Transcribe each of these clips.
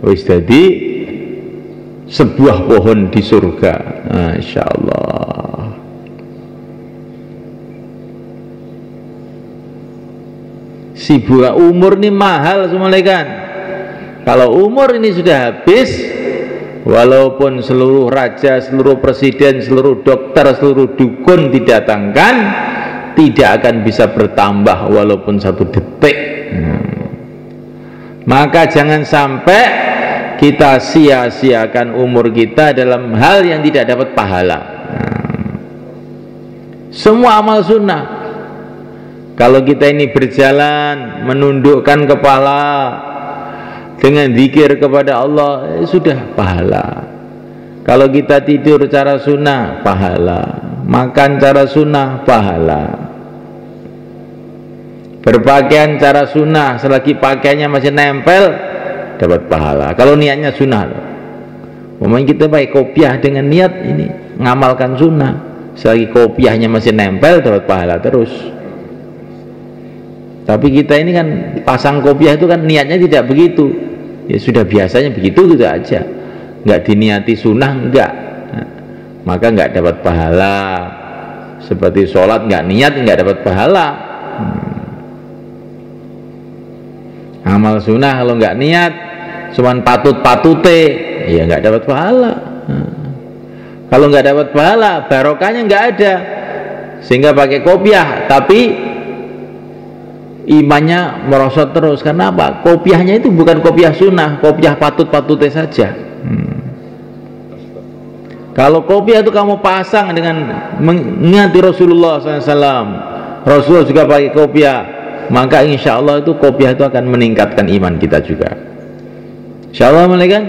wis dadi sebuah pohon di surga. Masya Allah. Si buah umur ini mahal semuanya kan. Kalau umur ini sudah habis, walaupun seluruh raja, seluruh presiden, seluruh dokter, seluruh dukun didatangkan, tidak akan bisa bertambah walaupun 1 detik. Maka jangan sampai kita sia-siakan umur kita dalam hal yang tidak dapat pahala. Semua amal sunnah, kalau kita ini berjalan menundukkan kepala dengan zikir kepada Allah, sudah pahala. Kalau kita tidur cara sunnah, pahala. Makan cara sunnah, pahala. Berpakaian cara sunnah, selagi pakaiannya masih nempel, dapat pahala. Kalau niatnya sunnah, umpamanya kita pakai kopiah dengan niat ini ngamalkan sunnah, selagi kopiahnya masih nempel, dapat pahala terus. Tapi kita ini kan pasang kopiah itu kan niatnya tidak begitu, ya sudah biasanya begitu gitu aja, nggak diniati sunnah, enggak, maka nggak dapat pahala. Seperti sholat nggak niat, nggak dapat pahala. Amal sunnah kalau nggak niat, cuman patut-patute, ya nggak dapat pahala. Kalau nggak dapat pahala, barokahnya nggak ada. Sehingga pakai kopiah, tapi imannya merosot terus. Karena apa? Kopiahnya itu bukan kopiah sunnah, kopiah patut-patute saja. Kalau kopiah itu kamu pasang dengan mengingati Rasulullah SAW, Rasulullah juga pakai kopiah, maka insya Allah itu kopiah itu akan meningkatkan iman kita juga. Insya Allah, kan?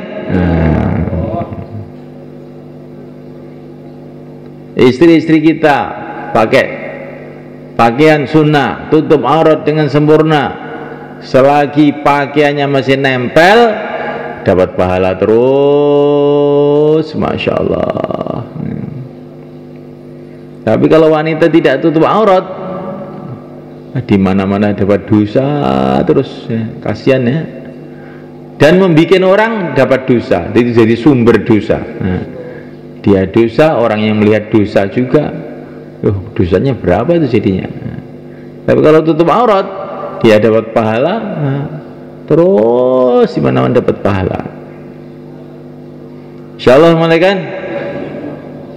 Istri-istri kita pakai pakaian sunnah, tutup aurat dengan sempurna, selagi pakaiannya masih nempel, dapat pahala terus, Masya Allah. Tapi kalau wanita tidak tutup aurat, di mana-mana dapat dosa terus, ya, kasihan ya. Dan membuat orang dapat dosa, jadi sumber dosa. Dia dosa, orang yang melihat dosa juga, dosanya berapa itu jadinya. Tapi kalau tutup aurat, dia dapat pahala, terus di mana-mana dapat pahala. Insyaallah, kan?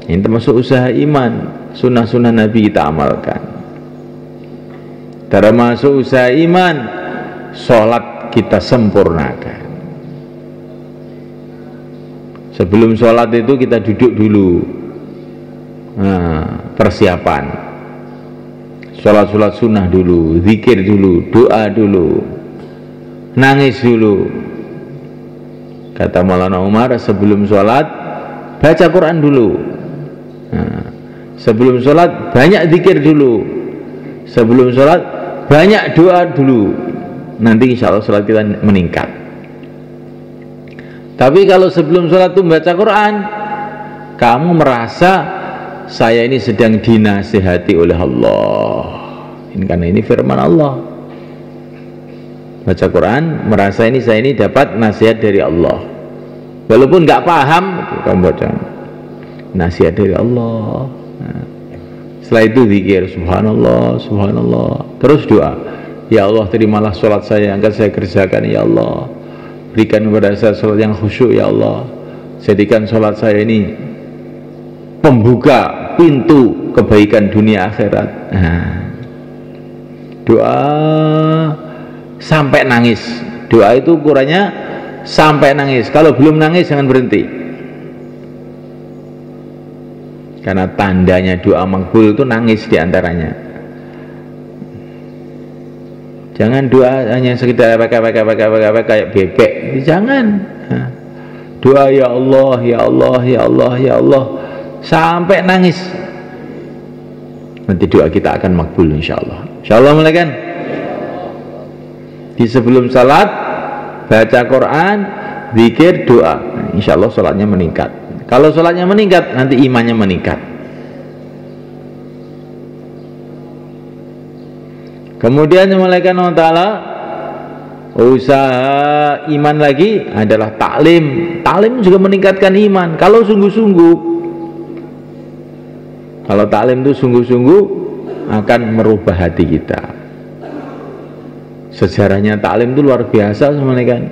Ini termasuk usaha iman, sunnah-sunnah Nabi kita amalkan. Termasuk usaha iman, sholat kita sempurnakan. Sebelum sholat itu kita duduk dulu, persiapan sholat sunnah dulu, zikir dulu, doa dulu, nangis dulu. Kata Maulana Umar, sebelum sholat baca Quran dulu, sebelum sholat banyak zikir dulu, sebelum sholat banyak doa dulu, nanti insya Allah sholat kita meningkat. Tapi kalau sebelum sholat itu membaca Quran, kamu merasa saya ini sedang dinasihati oleh Allah. Ini karena ini firman Allah. Baca Quran, merasa ini saya ini dapat nasihat dari Allah. Walaupun nggak paham, kamu baca nasihat dari Allah. Setelah itu zikir, subhanallah, subhanallah. Terus doa, ya Allah terimalah sholat saya yang akan saya kerjakan, ya Allah. Berikan kepada saya sholat yang khusyuk, ya Allah. Jadikan sholat saya ini pembuka pintu kebaikan dunia akhirat. Doa sampai nangis. Doa itu ukurannya sampai nangis. Kalau belum nangis jangan berhenti. Karena tandanya doa makbul itu nangis diantaranya. Jangan doa hanya sekedar kayak bebek. Jangan. Doa ya Allah, ya Allah, ya Allah, ya Allah sampai nangis. Nanti doa kita akan makbul insyaallah. Insyaallah, kan? Di sebelum salat baca Quran, zikir, doa. Insyaallah salatnya meningkat. Kalau salatnya meningkat, nanti imannya meningkat. Kemudian malaikat Allah Ta'ala, Usaha iman lagi adalah taklim. Taklim juga meningkatkan iman kalau sungguh-sungguh. Kalau taklim itu sungguh-sungguh akan merubah hati kita. Sejarahnya taklim itu luar biasa sebenarnya kan.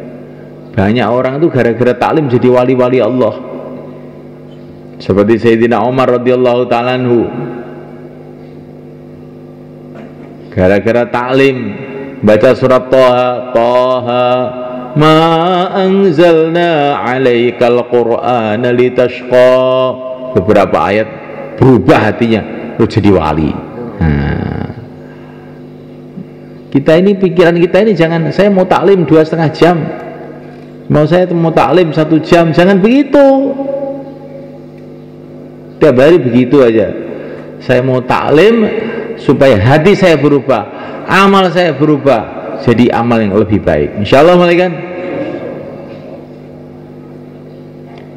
Banyak orang itu gara-gara taklim jadi wali-wali Allah. Seperti Sayyidina Umar radhiyallahu ta'ala anhu. Gara-gara taklim baca surat Toha, Toha ma anzalna alaikal qur'ana litashqa, beberapa ayat berubah hatinya, lu jadi wali. Kita ini, pikiran kita ini jangan, saya mau taklim 2,5 jam, saya mau taklim 1 jam, jangan begitu. Tiap hari begitu aja. Saya mau taklim supaya hati saya berubah, amal saya berubah jadi amal yang lebih baik, insyaallah. Malaikat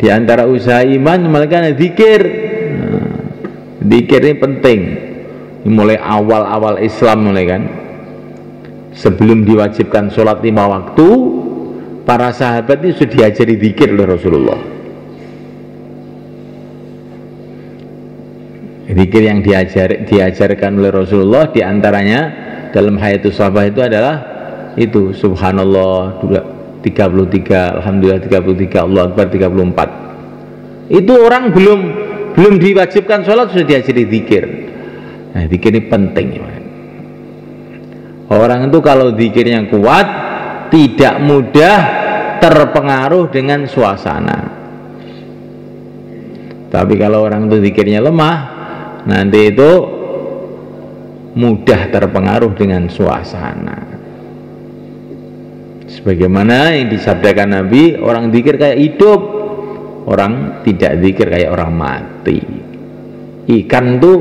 di antara usaha iman malaikat zikir. Zikir ini penting. Mulai awal-awal Islam mulai kan, sebelum diwajibkan sholat 5 waktu, para sahabat ini sudah diajari zikir oleh Rasulullah. Zikir yang diajarkan oleh Rasulullah diantaranya dalam hayatus sahabah itu adalah itu subhanallah 33, alhamdulillah 33, Allah Akbar 34. Itu orang belum diwajibkan sholat sudah diajari zikir. Nah, zikir ini penting. Orang itu kalau zikirnya kuat tidak mudah terpengaruh dengan suasana. Tapi kalau orang itu zikirnya lemah, nanti itu mudah terpengaruh dengan suasana. Sebagaimana yang disabdakan Nabi, orang zikir kayak hidup, orang tidak zikir kayak orang mati. Ikan tuh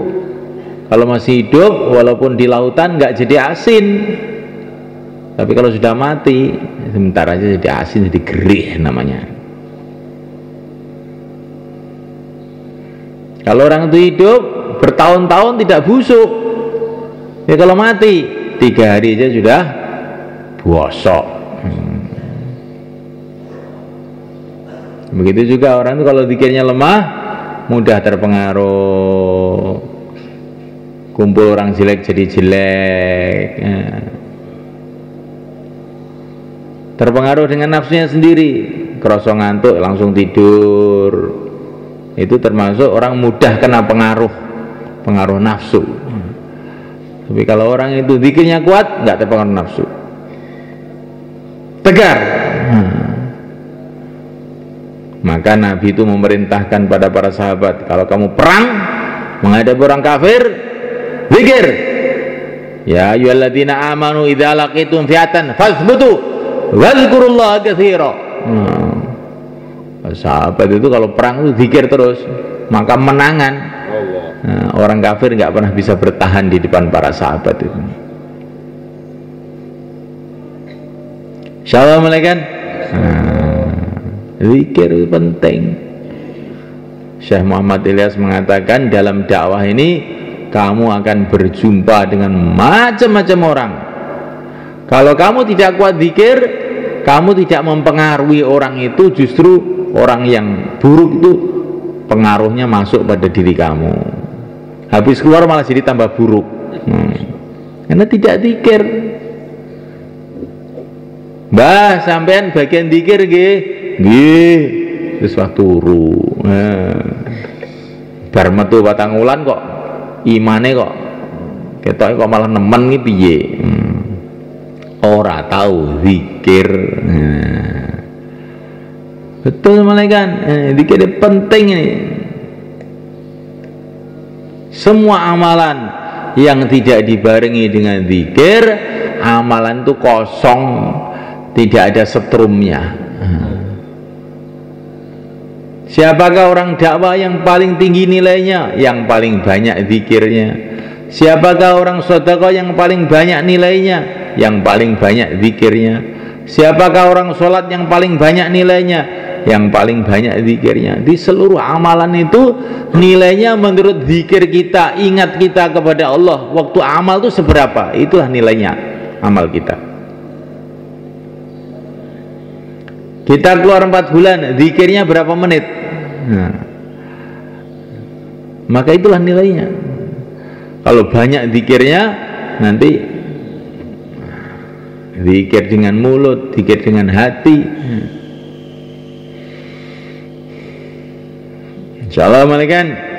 kalau masih hidup walaupun di lautan nggak jadi asin, tapi kalau sudah mati sebentar aja jadi asin, jadi gerih namanya. Kalau orang itu hidup bertahun-tahun tidak busuk, ya kalau mati 3 hari aja sudah bosok. Begitu juga orang itu kalau zikirnya lemah mudah terpengaruh, kumpul orang jelek jadi jelek, terpengaruh dengan nafsunya sendiri, kerosok ngantuk langsung tidur. Itu termasuk orang mudah kena pengaruh nafsu. Tapi kalau orang itu zikirnya kuat, nggak terpengaruh nafsu, tegar. Maka Nabi itu memerintahkan pada para sahabat, kalau kamu perang menghadapi orang kafir, zikir. Ya ayyuhalladzina amanu idza laqitum fi'atan fathbutu wazkurullaha katsira. Sahabat itu kalau perang itu zikir terus, maka menangan. Nah, orang kafir nggak pernah bisa bertahan di depan para sahabat itu. Insyaallah malaikat. Zikir itu penting. Syekh Muhammad Ilyas mengatakan dalam dakwah ini kamu akan berjumpa dengan macam-macam orang. Kalau kamu tidak kuat zikir, kamu tidak mempengaruhi orang itu, justru orang yang buruk itu pengaruhnya masuk pada diri kamu. Habis keluar malah jadi tambah buruk. Karena tidak zikir. Mbah, sampean bagian zikir nggih. Nggih. Terus waktu turu. Bar metu 4 wulan kok imane kok ketoke kok malah nemen iki piye? Ora tahu zikir. Betul malaikat. Zikir penting ini. Semua amalan yang tidak dibarengi dengan zikir, amalan itu kosong, tidak ada setrumnya. Siapakah orang dakwah yang paling tinggi nilainya? Yang paling banyak zikirnya. Siapakah orang sedekah yang paling banyak nilainya? Yang paling banyak zikirnya. Siapakah orang sholat yang paling banyak nilainya? Yang paling banyak zikirnya. Di seluruh amalan itu nilainya menurut zikir kita, ingat kita kepada Allah. Waktu amal itu seberapa? Itulah nilainya amal kita. Kita keluar 4 bulan, zikirnya berapa menit? Nah, maka itulah nilainya. Kalau banyak zikirnya, nanti zikir dengan mulut, zikir dengan hati. Insyaallah malaikat